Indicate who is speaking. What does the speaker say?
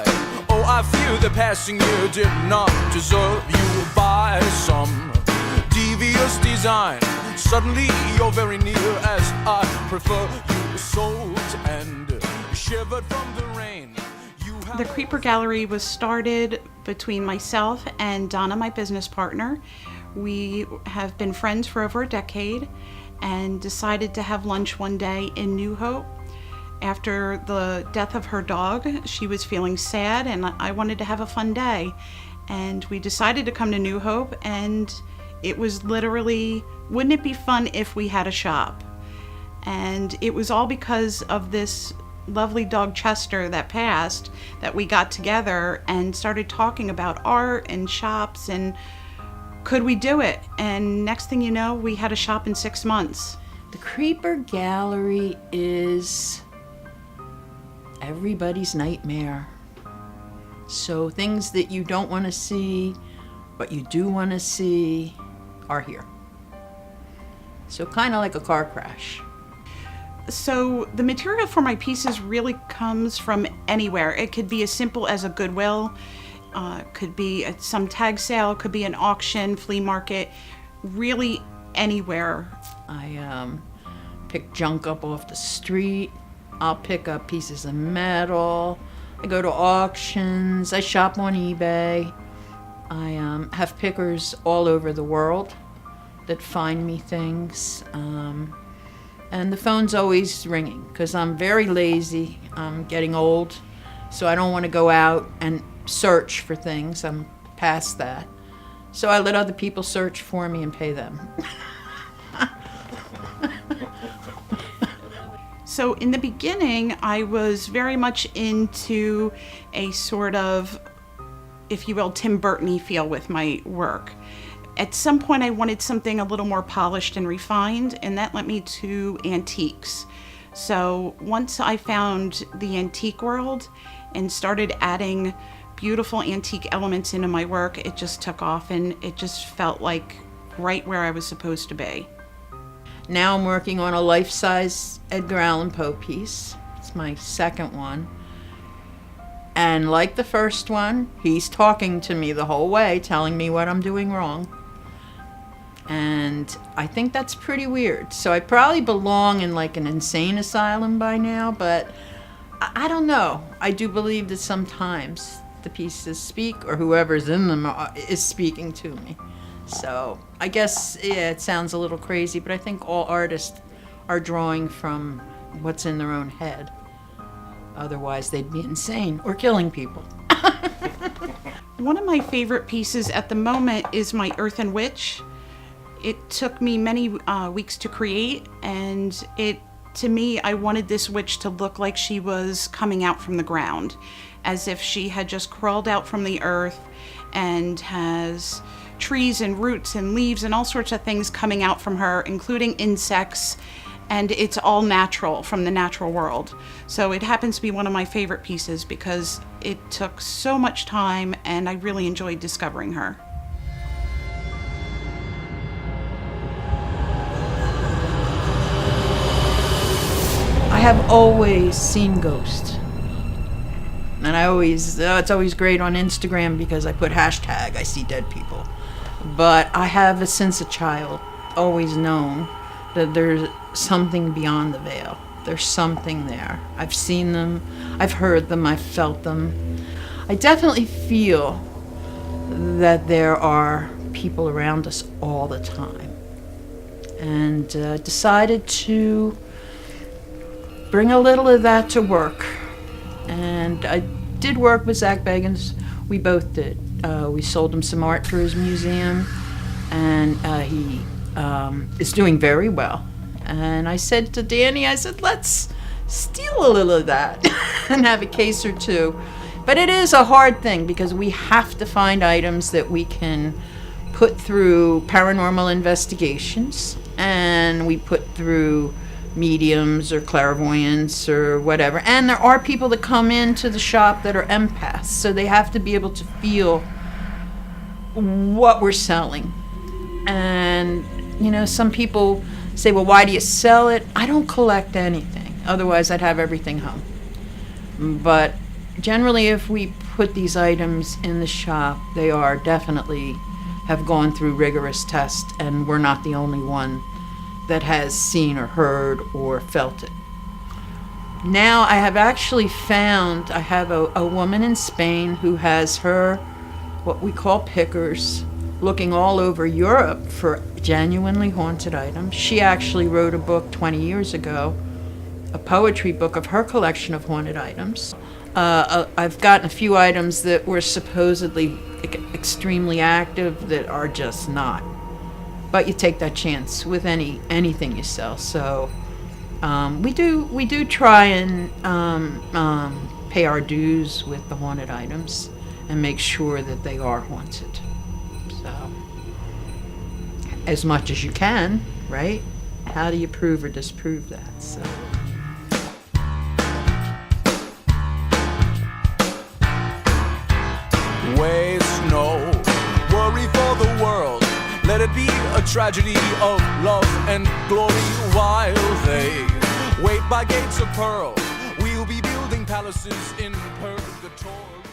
Speaker 1: by. Oh, I fear the passing year did not deserve you by some devious design. Suddenly you're very near as I prefer you sold and shivered from the rain.
Speaker 2: The Creeper Gallery was started between myself and Donna, my business partner. We have been friends for over a decade and decided to have lunch one day in New Hope. After the death of her dog, she was feeling sad and I wanted to have a fun day. And we decided to come to New Hope, and it was literally, wouldn't it be fun if we had a shop? And it was all because of this lovely dog Chester that passed that we got together and started talking about art and shops and could we do it? And next thing you know, we had a shop in 6 months.
Speaker 3: The Creeper Gallery is everybody's nightmare. So things that you don't want to see, but you do want to see, are here. So kind of like a car crash.
Speaker 2: So the material for my pieces really comes from anywhere. It could be as simple as a Goodwill, could be some tag sale, could be an auction, flea market, really anywhere.
Speaker 3: I pick junk up off the street. I'll pick up pieces of metal. I go to auctions. I shop on eBay. I have pickers all over the world that find me things. And the phone's always ringing because I'm very lazy. I'm getting old, so I don't want to go out and search for things. I'm past that. So I let other people search for me and pay them.
Speaker 2: So in the beginning, I was very much into a sort of, if you will, Tim Burton-y feel with my work. At some point, I wanted something a little more polished and refined, and that led me to antiques. So once I found the antique world and started adding beautiful antique elements into my work, it just took off, and it just felt like right where I was supposed to be.
Speaker 3: Now I'm working on a life-size Edgar Allan Poe piece. It's my second one. And like the first one, he's talking to me the whole way, telling me what I'm doing wrong. And I think that's pretty weird. So I probably belong in like an insane asylum by now, but I don't know. I do believe that sometimes the pieces speak, or whoever's in them is speaking to me. So I guess, yeah, it sounds a little crazy, but I think all artists are drawing from what's in their own head. Otherwise, they'd be insane or killing people.
Speaker 2: One of my favorite pieces at the moment is my Earthen Witch. It took me many weeks to create, and to me, I wanted this witch to look like she was coming out from the ground, as if she had just crawled out from the earth and has trees and roots and leaves and all sorts of things coming out from her, including insects, and it's all natural from the natural world. So it happens to be one of my favorite pieces because it took so much time and I really enjoyed discovering her.
Speaker 3: I have always seen ghosts. And it's always great on Instagram because I put hashtag I see dead people. But I have, since a child, always known that there's something beyond the veil. There's something there. I've seen them, I've heard them, I've felt them. I definitely feel that there are people around us all the time. And decided to bring a little of that to work. And I did work with Zach Bagans. We both did. We sold him some art for his museum, and he is doing very well. And I said to Danny, I said, let's steal a little of that and have a case or two. But it is a hard thing because we have to find items that we can put through paranormal investigations, and we put through mediums or clairvoyants or whatever. And there are people that come into the shop that are empaths, so they have to be able to feel what we're selling. And, you know, some people say, well, why do you sell it? I don't collect anything. Otherwise, I'd have everything home. But generally, if we put these items in the shop, they are definitely have gone through rigorous tests, and we're not the only one that has seen or heard or felt it. Now, I have actually found, I have a woman in Spain who has her, what we call pickers, looking all over Europe for genuinely haunted items. She actually wrote a book 20 years ago, a poetry book of her collection of haunted items. I've gotten a few items that were supposedly extremely active that are just not. But you take that chance with anything you sell. So we do try and pay our dues with the haunted items and make sure that they are haunted. So as much as you can, right? How do you prove or disprove that? So.
Speaker 1: Waste no worry for the world. Let it be a tragedy of love and glory. While they wait by gates of pearl, we'll be building palaces in purgatory.